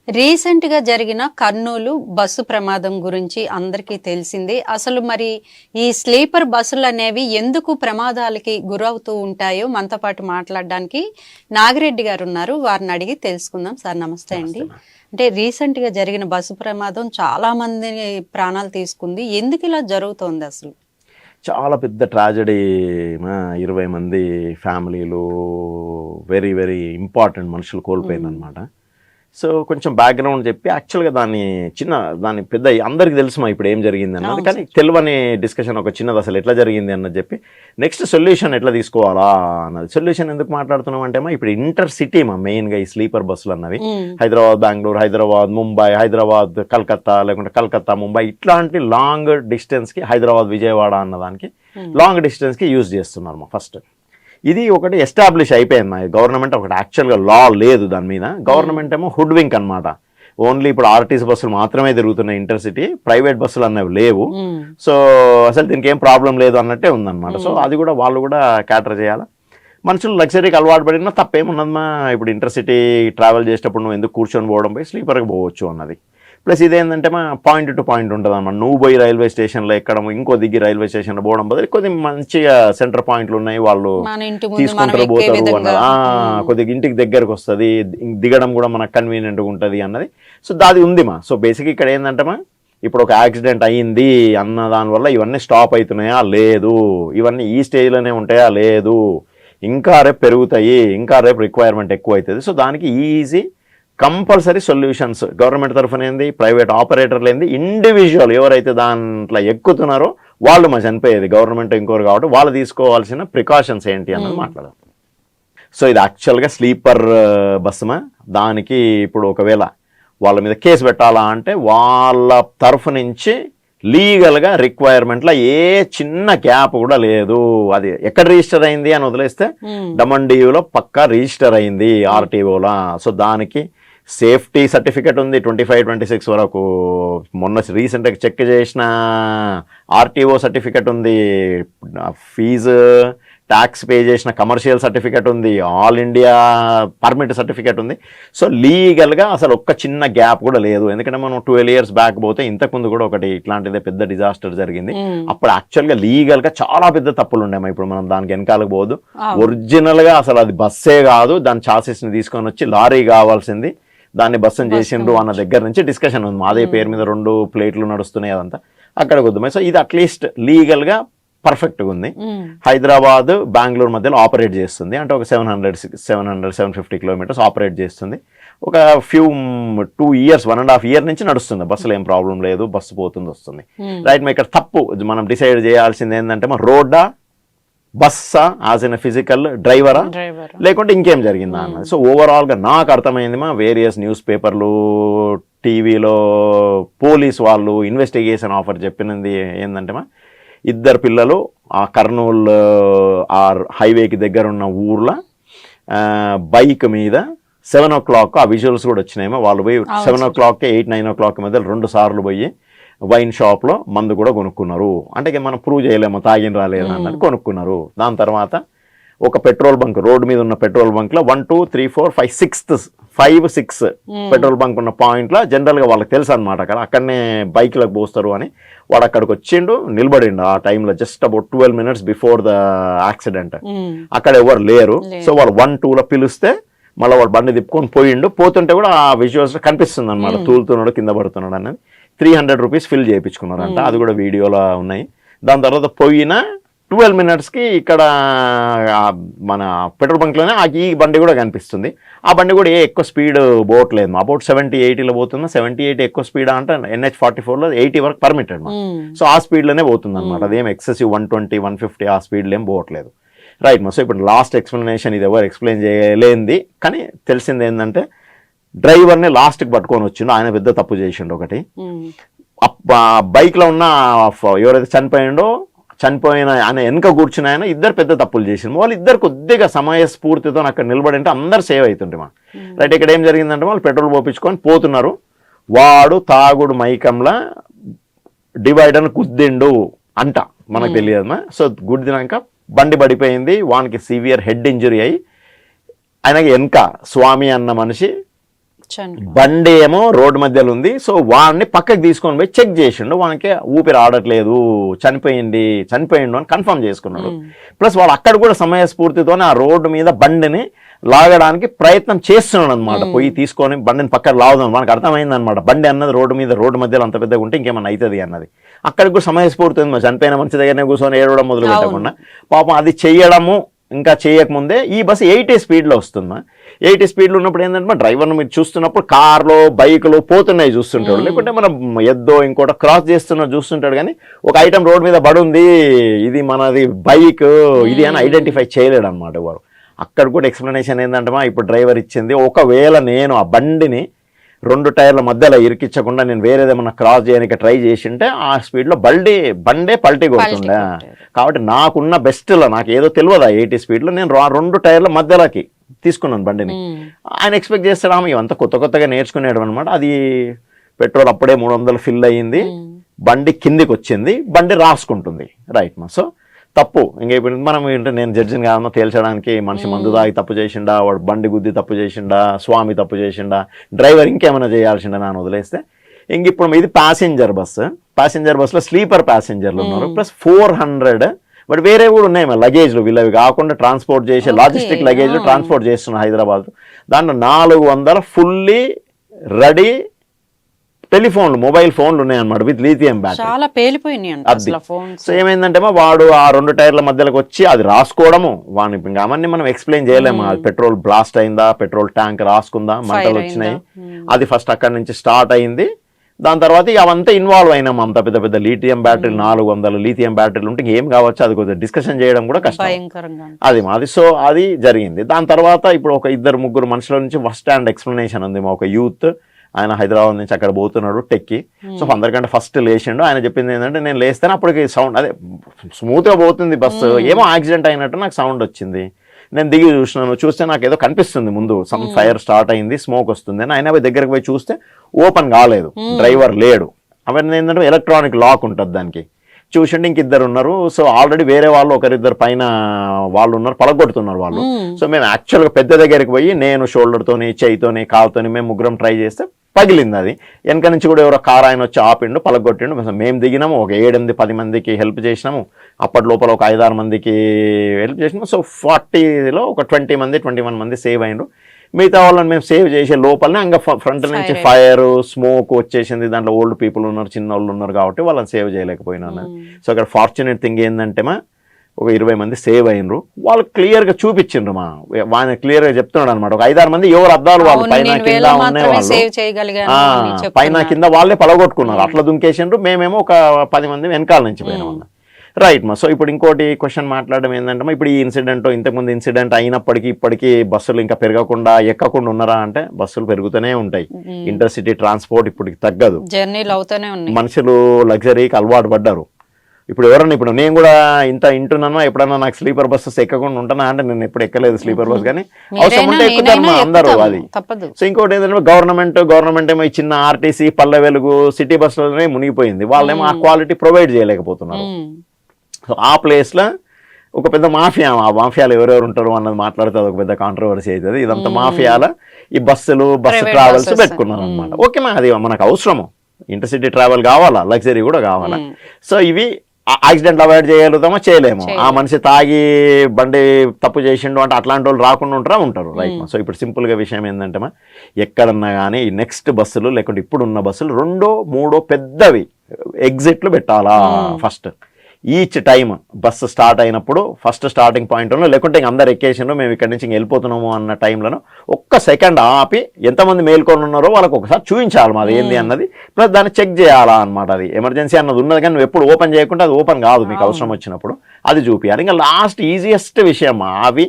రీసెంట్‌గా జరిగిన కర్నూలు బస్సు ప్రమాదం గురించి అందరికీ తెలిసిందే. అసలు మరి ఈ స్లీపర్ బస్సులనేవి ఎందుకు ప్రమాదాలకి గురవుతూ ఉంటాయో మనతో పాటు మాట్లాడడానికి నాగిరెడ్డి గారున్నారు. వారిని అడిగి తెలుసుకుందాం. సార్ నమస్తే అండి. అంటే రీసెంట్‌గా జరిగిన బస్సు ప్రమాదం చాలా మంది ప్రాణాలు తీసుకుంది. ఎందుకు ఇలా జరుగుతోంది అసలు? చాలా పెద్ద ట్రాజడీ. 20 మంది ఫ్యామిలీలు వెరీ వెరీ ఇంపార్టెంట్ మనుషులు కోల్పోయిందనమాట. సో కొంచెం బ్యాక్గ్రౌండ్ చెప్పి యాక్చువల్గా దాన్ని పెద్ద అందరికీ తెలుసుమా ఇప్పుడు ఏం జరిగింది అన్నది, కానీ తెలియని డిస్కషన్ ఒక చిన్నది అసలు ఎట్లా జరిగింది అన్నది చెప్పి నెక్స్ట్ సొల్యూషన్ ఎట్లా తీసుకోవాలా అన్నది. సొల్యూషన్ ఎందుకు మాట్లాడుతున్నాం అంటే ఇప్పుడు ఇంటర్ సిటీ మెయిన్గా ఈ స్లీపర్ బస్సులు అన్నవి హైదరాబాద్ బెంగళూరు, హైదరాబాద్ ముంబై, హైదరాబాద్ కలకత్తా, లేకుంటే కలకత్తా ముంబై, ఇట్లాంటి లాంగ్ డిస్టెన్స్కి హైదరాబాద్ విజయవాడ అన్నదానికి లాంగ్ డిస్టెన్స్కి యూజ్ చేస్తున్నారు ఫస్ట్. ఇది ఒకటి ఎస్టాబ్లిష్ అయిపోయింది. గవర్నమెంట్ ఒకటి యాక్చువల్గా లా లేదు దాని మీద. గవర్నమెంట్ ఏమో హుడ్వింక్ అనమాట. ఓన్లీ ఇప్పుడు ఆర్టీసీ బస్సులు మాత్రమే తిరుగుతున్నాయి ఇంటర్సిటీ, ప్రైవేట్ బస్సులు అన్నవి లేవు. సో అసలు దీనికి ఏం ప్రాబ్లం లేదు అన్నట్టే ఉందన్నమాట. సో అది కూడా వాళ్ళు కూడా క్యాటర్ చేయాలి. మనుషులు లగ్జరీకి అలవాటు పడినా తప్పేమున్నదమ్మా. ఇప్పుడు ఇంటర్సిటీ ట్రావెల్ చేసేటప్పుడు నువ్వు ఎందుకు కూర్చొని పోవడం, పోయి స్లీపర్కి పోవచ్చు అన్నది. ప్లస్ ఇదేంటంటే పాయింట్ టు పాయింట్ ఉంటుంది అన్నమాట. నువ్వు పోయి రైల్వే స్టేషన్లో ఎక్కడం, ఇంకో దిగి రైల్వే స్టేషన్లో పోవడం బదులు కొద్ది మంచిగా సెంటర్ పాయింట్లు ఉన్నాయి, వాళ్ళు తీసుకుంటారు పోతారు అన్నది. కొద్దిగా ఇంటికి దగ్గరకు వస్తుంది, దిగడం కూడా మనకు కన్వీనియంట్గా ఉంటుంది అన్నది. సో దాది ఉందిమా. సో బేసిక్గా ఇక్కడ ఏంటంటే ఇప్పుడు ఒక యాక్సిడెంట్ అయ్యింది అన్న దానివల్ల ఇవన్నీ స్టాప్ అవుతున్నాయా లేదు, ఇవన్నీ ఈ స్టేజ్లోనే ఉంటాయా లేదు, ఇంకా రేపు పెరుగుతాయి, ఇంకా రేపు రిక్వైర్మెంట్ ఎక్కువ అవుతుంది. సో దానికి ఈజీ కంపల్సరీ సొల్యూషన్స్ గవర్నమెంట్ తరఫున ఏంది, ప్రైవేట్ ఆపరేటర్లు ఏంది, ఇండివిజువల్ ఎవరైతే దాంట్లో ఎక్కుతున్నారో వాళ్ళు మా చనిపోయేది, గవర్నమెంట్ ఇంకోరు కాబట్టి వాళ్ళు తీసుకోవాల్సిన ప్రికాషన్స్ ఏంటి అన్నది మాట్లాడదాం. సో ఇది యాక్చువల్గా స్లీపర్ బస్సుమా. దానికి ఇప్పుడు ఒకవేళ వాళ్ళ మీద కేసు పెట్టాలా అంటే వాళ్ళ తరఫు నుంచి లీగల్గా రిక్వైర్మెంట్లో ఏ చిన్న గ్యాప్ కూడా లేదు. అది ఎక్కడ రిజిస్టర్ అయింది అని వదిలేస్తే డమండియూలో పక్కా రిజిస్టర్ అయింది ఆర్టీఓలా. సో దానికి సేఫ్టీ సర్టిఫికెట్ ఉంది 25-26 వరకు. మొన్న రీసెంట్గా చెక్ చేసిన ఆర్టీఓ సర్టిఫికెట్ ఉంది, ఫీజు ట్యాక్స్ పే చేసిన కమర్షియల్ సర్టిఫికెట్ ఉంది, ఆల్ ఇండియా పర్మిట్ సర్టిఫికెట్ ఉంది. సో లీగల్గా అసలు ఒక్క చిన్న గ్యాప్ కూడా లేదు. ఎందుకంటే మనం 12 years బ్యాక్ పోతే ఇంతకుముందు కూడా ఒకటి ఇట్లాంటిదే పెద్ద డిజాస్టర్ జరిగింది. అప్పుడు యాక్చువల్గా లీగల్గా చాలా పెద్ద తప్పులు ఉండేమా. ఇప్పుడు మనం దానికి వెనకాలకు పోదు. ఒరిజినల్గా అసలు అది బస్సే కాదు, దాని చాసెస్ని తీసుకొని వచ్చి లారీ కావాల్సింది, దాన్ని బస్సును చేసిండ్రు అన్న దగ్గర నుంచి డిస్కషన్ ఉంది. మాదే పేరు మీద 2 ప్లేట్లు నడుస్తున్నాయి, అదంతా అక్కడ వద్దు. సో ఇది అట్లీస్ట్ లీగల్గా పర్ఫెక్ట్గా ఉంది. హైదరాబాద్ బెంగళూరు మధ్యలో ఆపరేట్ చేస్తుంది. అంటే ఒక 750 kilometers ఆపరేట్ చేస్తుంది. ఒక 2 years 1.5 year నుంచి నడుస్తుంది. బస్సులో ఏం ప్రాబ్లం లేదు, బస్సు పోతుంది వస్తుంది. రైట్. ఇక్కడ తప్పు మనం డిసైడ్ చేయాల్సింది ఏంటంటే రోడ్డా, బస్సా, యాజ్ ఇన్ ఫిజికల్ డ్రైవరా, లేకుంటే ఇంకేం జరిగిందా అన్నది. సో ఓవరాల్గా నాకు అర్థమైంది వేరియస్ న్యూస్ పేపర్లు, టీవీలో పోలీస్ వాళ్ళు ఇన్వెస్టిగేషన్ ఆఫర్ చెప్పినది ఏంటంటే 2 పిల్లలు ఆ కర్నూలు ఆ హైవేకి దగ్గర ఉన్న ఊర్లో బైక్ మీద 7 o'clock, ఆ విజువల్స్ కూడా వచ్చినాయేమో, వాళ్ళు పోయి 7 o'clock 8-9 o'clock మధ్య 2 సార్లు పోయి వైన్ షాప్లో మందు కూడా కొనుక్కున్నారు. అంటే మనం ప్రూవ్ చేయలేము తాగిన రాలేదు అన్నది, కొనుక్కున్నారు. దాని తర్వాత ఒక పెట్రోల్ బంక్, రోడ్డు మీద ఉన్న పెట్రోల్ బంక్లో 1 2 3 4 5 6 పెట్రోల్ బంక్ ఉన్న పాయింట్లో జనరల్గా వాళ్ళకి తెలుసు అనమాట, అక్కడనే బైక్లకు పోస్తారు అని. వాడు అక్కడికి వచ్చిండు, నిలబడిండు ఆ టైంలో just about 12 minutes before the accident. అక్కడ ఎవరు లేరు. సో వాళ్ళు 1 2లో పిలిస్తే మళ్ళీ వాడు బండి తిప్పుకొని పోయిండు. పోతుంటే కూడా ఆ విజువల్స్ కనిపిస్తుంది అనమాట, తూలుతున్నాడు, కింద పడుతున్నాడు అన్నది. 300 rupees ఫిల్ చేయించుకున్నారంట, అది కూడా వీడియోలో ఉన్నాయి. దాని తర్వాత పోయిన 12 minutesకి ఇక్కడ మన పెట్రోల్ బంక్లోనే ఈ బండి కూడా కనిపిస్తుంది. ఆ బండి కూడా ఎక్కువ స్పీడ్ పోవట్లేదు, అబౌట్ 70-80లో పోతుంది. 78 ఎక్కువ స్పీడ్ అంటే NH44లో 80 వరకు పర్మిటెడ్. సో ఆ స్పీడ్లోనే పోతుంది అనమాట, అదేం ఎక్సెసివ్ 120-150 ఆ స్పీడ్లో ఏం పోవట్లేదు. రైట్. సో ఇప్పుడు లాస్ట్ ఎక్స్ప్లెనేషన్ ఇది ఎవరు ఎక్స్ప్లెయిన్ చేయలేంది, కానీ తెలిసింది ఏంటంటే డ్రైవర్ని లాస్ట్కి పట్టుకొని వచ్చిండు, ఆయన పెద్ద తప్పు చేసిండు. ఒకటి బైక్లో ఉన్న ఎవరైతే చనిపోయిన ఆయన వెనక కూర్చుని ఆయన 2 పెద్ద తప్పులు చేసిండు. వాళ్ళు 2 కొద్దిగా సమయస్ఫూర్తితో అక్కడ నిలబడి అంటే అందరు సేవ్ అవుతుంటే రైట్. ఇక్కడ ఏం జరిగిందంటే వాళ్ళు పెట్రోల్ పోపించుకొని పోతున్నారు, వాడు తాగుడు మైకంలా డివైడర్ని గుద్దిండు అంట, మనకు తెలియదు. సో గుద్దినాక బండి పడిపోయింది, వానికి సివియర్ హెడ్ ఇంజరీ అయ్యి ఆయనకి వెనక స్వామి అన్న మనిషి బండి ఏమో రోడ్డు మధ్యలో ఉంది. సో వాడిని పక్కకి తీసుకొని పోయి చెక్ చేసిండు, వానికి ఊపిరి ఆడట్లేదు, చనిపోయిండు అని కన్ఫర్మ్ చేసుకున్నాడు. ప్లస్ వాడు అక్కడ కూడా సమయస్ఫూర్తితోనే ఆ రోడ్డు మీద బండిని లాగడానికి ప్రయత్నం చేస్తున్నాడు అనమాట. పోయి తీసుకొని బండిని పక్కన లాగుదాం, మనకు అర్థమైంది అనమాట బండి అన్నది రోడ్డు మధ్యలో అంత పెద్దగా ఉంటే ఇంకేమన్నా అవుతుంది అన్నది. అక్కడికి కూడా సమయస్ఫూర్తి ఉంది, చనిపోయిన మనిషి దగ్గరనే కూర్చొని ఏడవడం మొదలు పెట్టకుండా పాపం అది చెయ్యడము. ఇంకా చేయకముందే ఈ బస్సు 80 స్పీడ్లో వస్తుందా, 80 స్పీడ్లో ఉన్నప్పుడు ఏంటంటే డ్రైవర్ను మీరు చూస్తున్నప్పుడు కార్లో బైకులు పోతున్నాయి చూస్తుంటాడు, లేకుంటే మనం ఎద్దో ఇంకోటి క్రాస్ చేస్తున్నా చూస్తుంటాడు. కానీ ఒక ఐటమ్ రోడ్ మీద పడుంది, ఇది మనది బైక్ ఇది అని ఐడెంటిఫై చేయలేడు అనమాట వారు. అక్కడ కూడా ఎక్స్ప్లెనేషన్ ఏంటంటే ఇప్పుడు డ్రైవర్ ఇచ్చింది, ఒకవేళ నేను ఆ బండిని 2 టైర్ల మధ్యలో ఇరికించకుండా నేను వేరేదేమన్నా క్రాస్ చేయడానికి ట్రై చేసింటే ఆ స్పీడ్లో బండే పల్టీ కొడుతుండే. కాబట్టి నాకున్న బెస్ట్లో నాకు ఏదో తెలియదు 80 స్పీడ్లో నేను 2 టైర్ల మధ్యలోకి తీసుకున్నాను బండిని. ఆయన ఎక్స్పెక్ట్ చేస్తాడు ఆమె ఇవంతా కొత్తగా నేర్చుకునేడు అనమాట. అది పెట్రోల్ అప్పుడే 300 ఫిల్ అయ్యింది, బండి కిందికి వచ్చింది, బండి రాసుకుంటుంది. రైట్ మా. సో తప్పు ఇంకా ఇప్పుడు మనం ఏంటంటే నేను జడ్జిని కాదన్నా తేల్చడానికి, మనిషి మందు దాగి తప్పు చేసిండా, వాడు బండి గుద్ది తప్పు చేసిండా, స్వామి తప్పు చేసిండా, డ్రైవర్ ఇంకేమైనా చేయాల్సిండా నన్ను వదిలేస్తే. ఇంక ఇప్పుడు ఇది ప్యాసింజర్ బస్సులో స్లీపర్ ప్యాసింజర్లు ఉన్నారు, ప్లస్ 400 బట్ వేరే కూడా ఉన్నాయి మా లగేజ్లు, వీళ్ళవి కాకుండా ట్రాన్స్పోర్ట్ చేసే లాజిస్టిక్ లగేజ్లు ట్రాన్స్పోర్ట్ చేస్తున్నారు హైదరాబాద్. దాంట్లో 400 ఫుల్లీ రెడీ టెలిఫోన్లు, మొబైల్ ఫోన్లు ఉన్నాయన్నమాట విత్ లిథియం బ్యాటరీ. చాలా పేలిపోయినాయి. సో ఏమైందంటే వాడు ఆ 2 టైర్ల మధ్యలోకి వచ్చి అది రాసుకోవడము, వాడిని ఇంకా అవన్నీ మనం ఎక్స్ప్లెయిన్ చేయలేము. అది పెట్రోల్ బ్లాస్ట్ అయిందా, పెట్రోల్ ట్యాంక్ రాసుకుందా, మంటలు వచ్చినాయి, అది ఫస్ట్ అక్కడి నుంచి స్టార్ట్ అయింది. దాని తర్వాత అవంతా ఇన్వాల్వ్ అయినాం. అంత పెద్ద లిథియం బ్యాటరీలు 400 లిథియం బ్యాటరీలు ఉంటే ఏం కావచ్చు, అది కొద్దిగా డిస్కషన్ చేయడం కూడా కష్టం. అది సో అది జరిగింది. దాని తర్వాత ఇప్పుడు ఒక 2-3 మనుషుల నుంచి ఫస్ట్ హ్యాండ్ ఎక్స్ప్లెనేషన్ ఉంది. ఒక యూత్ ఆయన హైదరాబాద్ నుంచి అక్కడ పోతున్నాడు టెక్కి. సో అందరికంటే ఫస్ట్ లేచిండు. ఆయన చెప్పింది ఏంటంటే నేను లేస్తేనే అప్పటికి సౌండ్ అదే స్మూత్గా పోతుంది బస్సు, ఏమో యాక్సిడెంట్ అయినట్టు నాకు సౌండ్ వచ్చింది. నేను దిగి చూస్తే నాకు ఏదో కనిపిస్తుంది ముందు, సమ్ ఫైర్ స్టార్ట్ అయింది, స్మోక్ వస్తుంది అని. ఆయన దగ్గరికి పోయి చూస్తే ఓపెన్ కాలేదు, డ్రైవర్ లేడు. అవన్నీ ఏంటంటే ఎలక్ట్రానిక్ లాక్ ఉంటుంది దానికి. చూసిండి ఇంకిద్దరు ఉన్నారు. సో ఆల్రెడీ వేరే వాళ్ళు 1-2 పైన వాళ్ళు ఉన్నారు, పలగొడుతున్నారు వాళ్ళు. సో మేము యాక్చువల్గా పెద్ద దగ్గరికి పోయి నేను షోల్డర్తోని, చేయితోని, కాలుతోని మేము 3 ట్రై చేస్తే పగిలింది. అది వెనక నుంచి కూడా ఎవరో కార్ ఆయన వచ్చి ఆపిండు, పలగొట్టిండు. మేము దిగినాము, ఒక 7-10 మందికి హెల్ప్ చేసినాము. అప్పటి లోపల ఒక 5-6 మందికి హెల్ప్ చేసినాము. సో 40లో ఒక 21 మంది సేవ్ అయినరు. మిగతా వాళ్ళని మేము సేవ్ చేసే లోపలనే ఇంకా ఫ్రంట్ నుంచి ఫైర్ స్మోక్ వచ్చేసింది. దాంట్లో ఓల్డ్ పీపుల్ ఉన్నారు, చిన్న వాళ్ళు ఉన్నారు, కాబట్టి వాళ్ళని సేవ్ చేయలేకపోయినా. సో అక్కడ ఫార్చునేట్ థింగ్ ఏంటంటే ఒక 20 మంది సేవ్ అయినరు. వాళ్ళు క్లియర్గా చూపించిండ్రు, ఆయన క్లియర్గా చెప్తున్నాడు అనమాట. ఒక 5-6 మంది ఎవరు అద్దాలు వాళ్ళు పైన కింద ఉండేవాళ్ళు, పైన కింద వాళ్ళే పలగొట్టుకున్నారు, అట్లా దుంకేసిండ్రు. మేమేమో ఒక 10 మంది వెనకాల నుంచి పోయినాం. రైట్ మా. సో ఇప్పుడు ఇంకోటి క్వశ్చన్ మాట్లాడడం ఏంటంటే ఇప్పుడు ఈ ఇన్సిడెంట్ ఇంతకుముందు ఇన్సిడెంట్ అయినప్పటికీ ఇప్పటికీ బస్సులు ఇంకా పెరగకుండా ఎక్కకుండా ఉన్నారా అంటే బస్సులు పెరుగుతూనే ఉంటాయి. ఇంటర్సిటీ ట్రాన్స్పోర్ట్ ఇప్పటికి తగ్గదు, జర్నీలు అవుతూనే ఉన్నాయి. మనుషులు లగ్జరీకి అలవాటు పడ్డారు. ఇప్పుడు ఎవరన్నా ఇప్పుడు నేను కూడా ఇంత ఇంటున్నాను, ఎప్పుడన్నా నాకు స్లీపర్ బస్సెస్ ఎక్కకుండా ఉంటానా అంటే నేను ఎప్పుడు ఎక్కలేదు స్లీపర్ బస్, కానీ అవసరం ఉంటే ఎక్కుతారు అందరూ, అది. సో ఇంకోటి ఏంటంటే గవర్నమెంట్ ఏమో ఈ చిన్న ఆర్టీసీ, పల్లె వెలుగు, సిటీ బస్సులనే మునిగిపోయింది. వాళ్ళేమో ఆ క్వాలిటీ ప్రొవైడ్ చేయలేకపోతున్నారు. సో ఆ ప్లేస్లో ఒక పెద్ద మాఫియా, ఆ మాఫియాలు ఎవరెవరు ఉంటారు అన్నది మాట్లాడితే అదొక పెద్ద కాంట్రవర్సీ అవుతుంది. ఇదంతా మాఫియాల ఈ బస్సు ట్రావెల్స్ పెట్టుకున్నారు అనమాట. ఓకే మా, అది మనకు అవసరము, ఇంటర్సిటీ ట్రావెల్ కావాలా, లగ్జరీ కూడా కావాలా. సో ఇవి యాక్సిడెంట్ అవాయిడ్ చేయగలుగుతామో చేయలేము. ఆ మనిషి తాగి బండి తప్పు చేసిండు అంటే అట్లాంటి వాళ్ళు రాకుండా ఉంటారు. రైట్. సో ఇప్పుడు సింపుల్గా విషయం ఏంటంటే ఎక్కడన్నా కానీ ఈ నెక్స్ట్ బస్సులు లేకుంటే ఇప్పుడు ఉన్న బస్సులు 2-3 పెద్దవి ఎగ్జిట్లు పెట్టాలా first. Each time bus start అయినప్పుడు ఫస్ట్ స్టార్టింగ్ పాయింట్లో, లేకుంటే ఇంక అందరు ఎక్కేసినారు మేము ఇక్కడి నుంచి వెళ్ళిపోతున్నాము అన్న టైంలో ఒక్క సెకండ్ ఆపి ఎంతమంది మేల్కొని ఉన్నారో వాళ్ళకి ఒకసారి చూపించాలి మాది ఏంది అన్నది, ప్లస్ దాన్ని చెక్ చేయాలా అనమాట. అది ఎమర్జెన్సీ అన్నది ఉన్నది, కానీ నువ్వు ఎప్పుడు ఓపెన్ చేయకుండా అది ఓపెన్ కాదు, మీకు అవసరం వచ్చినప్పుడు అది చూపించాలి. ఇంకా లాస్ట్ ఈజియెస్ట్ విషయం, అవి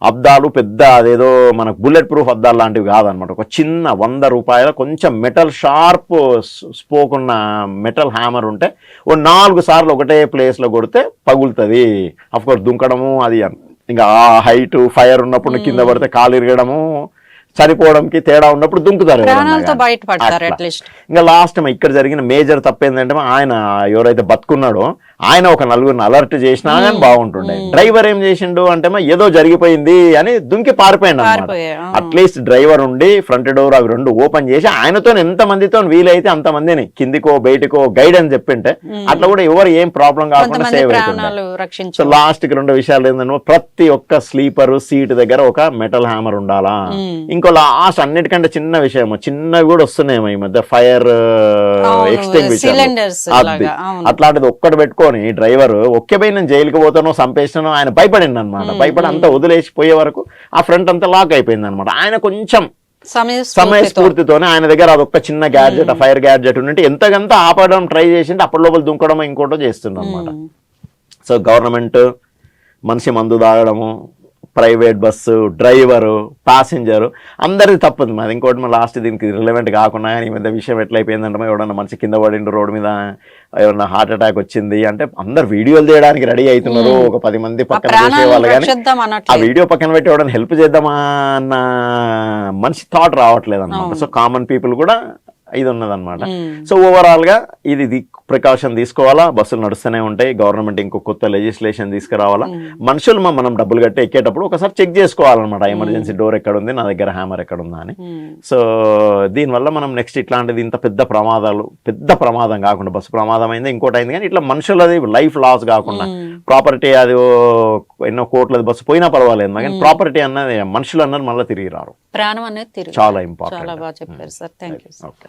అద్దాలు పెద్ద అదేదో మనకు బుల్లెట్ ప్రూఫ్ అద్దాలు లాంటివి కాదనమాట. ఒక చిన్న 100 రూపాయల కొంచెం మెటల్ షార్ప్ స్పోక్ ఉన్న మెటల్ హ్యామర్ ఉంటే 4 సార్లు ఒకటే ప్లేస్లో కొడితే పగులుతుంది. అఫ్కోర్స్ దుంకడము అది ఇంకా ఆ హైట్ ఫైర్ ఉన్నప్పుడు కింద పడితే కాలు ఇరగడము చనిపోవడంకి తేడా ఉన్నప్పుడు దుంకుతారు ఎవరన్నా ప్రాణాలతో కానీ. బయటపడతారు అట్లా. అట్లీస్ట్. ఇంకా లాస్ట్ ఇక్కడ జరిగిన మేజర్ తప్పు ఏంటంటే ఆయన ఎవరైతే బతుకున్నాడో ఆయన ఒక నలుగురిని అలర్ట్ చేసినా కానీ బాగుంటుండే. డ్రైవర్ ఏం చేసిండు అంటే ఏదో జరిగిపోయింది అని దుంకి పారిపోయిండు అనమాట. అట్లీస్ట్ డ్రైవర్ ఉండి ఫ్రంట్ డోర్ అవి రెండు ఓపెన్ చేసి ఆయనతో ఎంత మందితో వీలైతే అంత మందిని కిందికో బయటకో గైడ్ అని చెప్పింటే అట్లా కూడా ఎవరు ఏం ప్రాబ్లం కాకుండా సేవ్ అవుతుంది. సో లాస్ట్ కి రెండు విషయాలు ఏంటంటే ప్రతి ఒక్క స్లీపర్ సీట్ దగ్గర ఒక మెటల్ హ్యామర్ ఉండాలా. ఇంకో లాస్ట్ అన్నిటికంటే చిన్న విషయం, చిన్నవి కూడా వస్తున్నాయేమో ఈ మధ్య, ఫైర్ ఎక్స్టింగ్విషర్ అట్లాంటిది ఒక్కటి పెట్టుకొని డ్రైవర్ ఒకే పోయి నేను జైలుకి పోతాను చంపేస్తాను ఆయన భయపడింది అనమాట. భయపడి అంతా వదిలేసిపోయే వరకు ఆ ఫ్రంట్ అంతా లాక్ అయిపోయింది అనమాట. ఆయన కొంచెం సమయస్ఫూర్తితోనే ఆయన దగ్గర అదొక్క చిన్న గ్యాడ్జెట్, ఆ ఫైర్ గ్యాడ్జెట్ ఉంటే ఎంతకంత ఆపడం ట్రై చేసింటే అప్పటి లోపల దుంకడం ఇంకోటో చేస్తుండ అనమాట. సో గవర్నమెంట్ మనిషి మందు తాగడము, ప్రైవేట్ బస్సు డ్రైవరు ప్యాసింజరు అందరిది తప్పదు మాది. ఇంకోటి లాస్ట్ దీనికి రిలవెంట్ కాకుండా ఈ మధ్య విషయం ఎట్లయిపోయిందంటే ఎవడన్నా మనిషి కింద పడిండు రోడ్డు మీద, ఎవరన్నా హార్ట్ అటాక్ వచ్చింది అంటే అందరు వీడియోలు తీయడానికి రెడీ అవుతున్నారు. ఒక 10 మంది పక్కన చేసేవాళ్ళు కానీ ఆ వీడియో పక్కన పెట్టి ఎవడన్నా హెల్ప్ చేద్దామా అన్న మనిషి థాట్ రావట్లేదు అనమాట. సో కామన్ పీపుల్ కూడా ఇది ఉన్నదన్నమాట. సో ఓవరాల్ గా ఇది ప్రికాషన్ తీసుకోవాలా. బస్సులు నడుస్తూనే ఉంటాయి. గవర్నమెంట్ ఇంకో కొత్త లెజిస్లేషన్ తీసుకురావాలా. మనుషులు మనం డబ్బులు కట్టి ఎక్కేటప్పుడు ఒకసారి చెక్ చేసుకోవాలన్నమాట, ఎమర్జెన్సీ డోర్ ఎక్కడ ఉంది, నా దగ్గర హ్యామర్ ఎక్కడ ఉందా అని. సో దీనివల్ల మనం నెక్స్ట్ ఇట్లాంటిది ఇంత పెద్ద ప్రమాదం కాకుండా, బస్సు ప్రమాదం అయింది ఇంకోటి అయింది కానీ ఇట్లా మనుషులది లైఫ్ లాస్ కాకుండా, ప్రాపర్టీ అది ఎన్నో కోట్లది బస్సు పోయినా పర్వాలేదు కానీ ప్రాపర్టీ అన్నది, మనుషులు అన్నది మళ్ళీ తిరిగి రారు. ప్రాణం అనేది చాలా ఇంపార్టెంట్. చాలా బాగా చెప్పారు సార్. Thank you. ఓకే.